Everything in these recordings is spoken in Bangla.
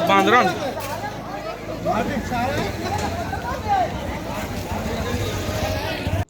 বাঁধরান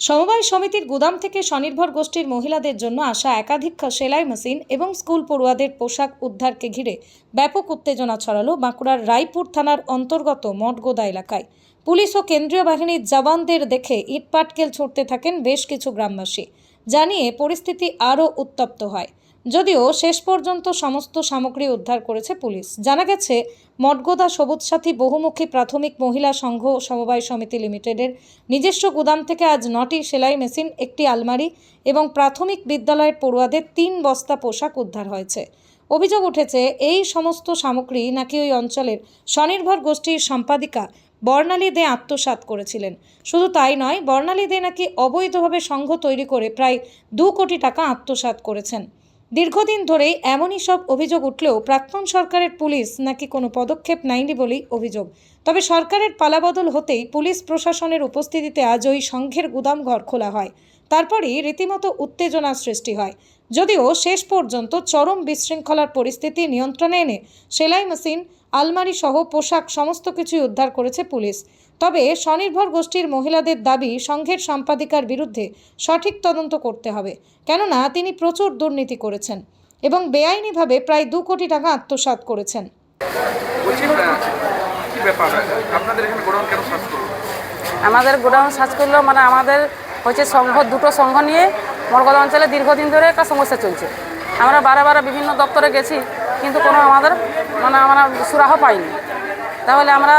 সমবায় সমিতির গুদাম থেকে স্বনির্ভর গোষ্ঠীর মহিলাদের জন্য আসা একাধিক সেলাই মেশিন এবং স্কুল পড়ুয়াদের পোশাক উদ্ধারকে ঘিরে ব্যাপক উত্তেজনা ছড়ালো বাঁকুড়ার রায়পুর থানার অন্তর্গত মঠগোদা এলাকায়। পুলিশ ও কেন্দ্রীয় বাহিনীর জওয়ানদের দেখে ইটপাটকেল ছুটতে থাকেন বেশ কিছু গ্রামবাসী, জানিয়ে পরিস্থিতি আরও উত্তপ্ত হয়। যদিও শেষ পর্যন্ত সমস্ত সামগ্রী উদ্ধার করেছে পুলিশ। জানা গেছে, মঠগোদা সবুজ সাথী বহুমুখী প্রাথমিক মহিলা সংঘ সমবায় সমিতি লিমিটেডের নিজস্ব গুদাম থেকে আজ 9টি সেলাই মেশিন, একটি আলমারি এবং প্রাথমিক বিদ্যালয়ের পড়ুয়াদের 3 বস্তা পোশাক উদ্ধার হয়েছে। অভিযোগ উঠেছে, এই সমস্ত সামগ্রী নাকি ওই অঞ্চলের স্বনির্ভর গোষ্ঠীর সম্পাদিকা বর্ণালী দে আত্মসাৎ করেছিলেন। শুধু তাই নয়, বর্ণালী দে নাকি অবৈধভাবে সংঘ তৈরি করে প্রায় 2 কোটি টাকা আত্মসাৎ করেছেন। দীর্ঘদিন ধরেই এমনই সব অভিযোগ উঠলেও প্রাক্তন সরকারের পুলিশ নাকি কোনো পদক্ষেপ নেয়নি বলেই অভিযোগ। তবে সরকারের পালাবদল হতেই পুলিশ প্রশাসনের উপস্থিতিতে আজ ওই সংঘের গুদামঘর খোলা হয়। তারপরেই রীতিমতো উত্তেজনার সৃষ্টি হয়। যদিও শেষ পর্যন্ত চরম বিশৃঙ্খলার পরিস্থিতি নিয়ন্ত্রণে এনে সেলাই মেশিন, আলমারি সহ পোশাক সমস্ত কিছুই উদ্ধার করেছে পুলিশ। তবে স্বনির্ভর গোষ্ঠীর মহিলাদের দাবি, সংঘের সম্পাদিকার বিরুদ্ধে সঠিক তদন্ত করতে হবে, কেননা তিনি প্রচুর দুর্নীতি করেছেন এবং বেআইনিভাবে প্রায় 2 কোটি টাকা আত্মসাৎ করেছেন। আমাদের গোডাউন সার্চ করলো, মানে আমাদের হচ্ছে সংঘ, 2টো সংঘ নিয়ে মঠগোদা অঞ্চলে দীর্ঘদিন ধরে একটা সমস্যা চলছে। আমরা বারে বিভিন্ন দপ্তরে গেছি, কিন্তু কোনো আমাদের আমরা সুরাহ পাইনি। তাহলে আমরা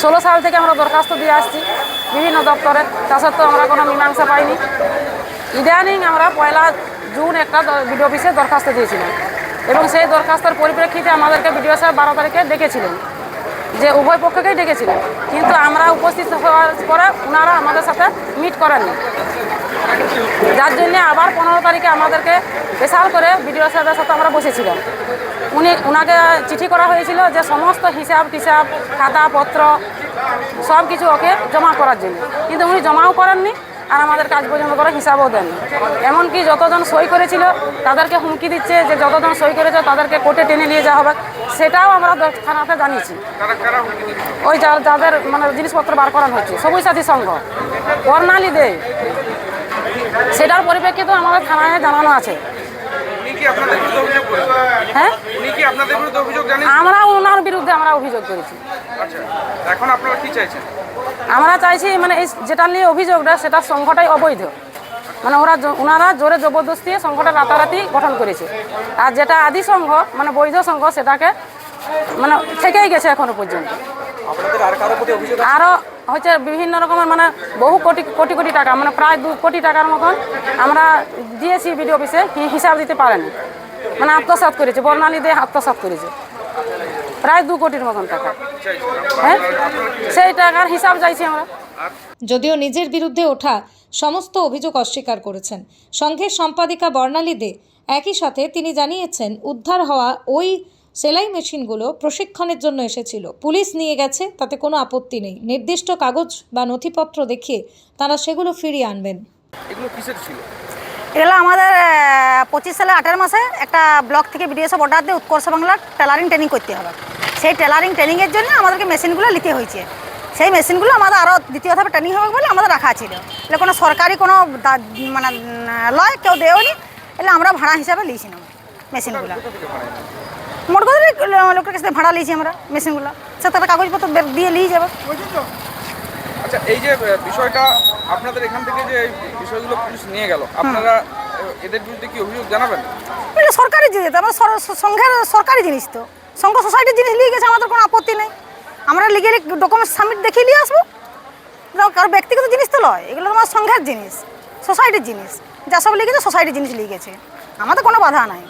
16 সাল থেকে আমরা দরখাস্ত দিয়ে আসছি বিভিন্ন দপ্তরে, তা সত্ত্বেও আমরা কোনো মীমাংসা পাইনি। ইদানিং আমরা 1 জুন একটা বিডিও অফিসে দরখাস্ত দিয়েছিলাম এবং সেই দরখাস্তের পরিপ্রেক্ষিতে আমাদেরকে বিডিও সাহেব 12 তারিখে ডেকেছিলেন, যে উভয় পক্ষকেই ডেকেছিলেন, কিন্তু আমরা উপস্থিত হওয়ার পরে ওনারা আমাদের সাথে মিট করেননি, যার জন্যে আবার 15 তারিখে আমাদেরকে স্পেশাল করে বিডিও সাহেবের সাথে আমরা বসেছিলাম। ওনাকে চিঠি করা হয়েছিল যে সমস্ত হিসাব টিসাব খাতাপত্র সব কিছু ওকে জমা করার জন্য, কিন্তু উনি জমাও করেননি আর আমাদের কাজ পর্যন্ত করে হিসাবও দেননি। এমনকি যতজন সই করেছিল তাদেরকে হুমকি দিচ্ছে যে যতজন সই করেছে তাদেরকে কোর্টে টেনে নিয়ে যাওয়া হবে, সেটাও আমরা থানাতে জানিয়েছি। ওই যাদের জিনিসপত্র বার করানো হচ্ছে, সবুজ সাথী সংঘ, বর্ণালী দে, সেটার পরিপ্রেক্ষিতে আমাদের থানায় জানানো আছে। হ্যাঁ, আমরা ওনার বিরুদ্ধে অভিযোগ করেছি। এখন আপনারা কি চাইছেন? আমরা চাইছি এই যেটা নিয়ে অভিযোগটা, সেটা সংঘটাই অবৈধ। ওনারা জোরে জবরদস্তি সংঘটা রাতারাতি গঠন করেছে, আর যেটা আদি সংঘ বৈধ সংঘ সেটাকে থেকেই গেছে এখনো পর্যন্ত। আরও হচ্ছে বিভিন্ন রকমের বহু কোটি কোটি টাকা, প্রায় 2 কোটি টাকার মতন আমরা দিয়েছি বিডিও অফিসে, হিসাব দিতে পারেনি, আত্মসাৎ করেছে, বর্ণালী দিয়ে আত্মসাৎ করেছে প্রায় 2 কোটির মতন টাকা। হ্যাঁ, সেই টাকার হিসাব চাইছি আমরা। যদিও নিজের বিরুদ্ধে ওঠা সমস্ত অভিযোগ অস্বীকার করেছেন সংঘের সম্পাদিকা বর্ণালী দে। একই সাথে তিনি জানিয়েছেন, উদ্ধার হওয়া ওই সেলাই মেশিনগুলো প্রশিক্ষণের জন্য এসেছিল, পুলিশ নিয়ে গেছে, তাতে কোনো আপত্তি নেই। নির্দিষ্ট কাগজ বা নথিপত্র দেখিয়ে তারা সেগুলো ফিরিয়ে আনবেন। এগুলো কিসের ছিল? এগুলো আমাদের 25 সালে 8 মাসে একটা ব্লক থেকে বিডিএসএফ অর্ডার দিয়ে উৎকর্ষ বাংলার টেলারিং ট্রেনিং করতে হবে। সেই টেলারিং ট্রেনিংয়ের জন্য আমাদেরকে মেশিনগুলো নিতে হয়েছে। সেই মেশিনগুলো আমাদের আরও দ্বিতীয় ধাপে ট্রেনিং হবে বলে আমাদের রাখা ছিল। এগুলো কোনো সরকারি কোনো লয়, কেউ দেয়নি, এগুলো আমরা ভাড়া হিসাবে নিয়েছিলাম মেশিনগুলো। মঠগোদার লোকের কাছে ভাড়া নিয়েছি আমরা মেশিনগুলো, সে তারা কাগজপত্র দিয়ে নিয়ে যাবে। আচ্ছা, এই যে বিষয়টা আপনাদের এখান থেকে যে বিষয়গুলো পুলিশ নিয়ে গেল, আপনারা এদের বিরুদ্ধে কি অভিযোগ জানাবেন? সরকারি জিনিস, আমার সংঘের সরকারি জিনিস, তো সংঘ সোসাইটির জিনিস নিয়ে গেছে, আমাদের কোনো আপত্তি নেই। আমরা লিগেলি ডকুমেন্টস সাবমিট দেখিয়ে নিয়ে আসবো, কারো ব্যক্তিগত জিনিস তো নয়, এগুলো তোমার সংঘের জিনিস, সোসাইটির জিনিস, যা সব লিখেছে সোসাইটির জিনিস লিখেছে, আমাদের কোনো বাধা নাই।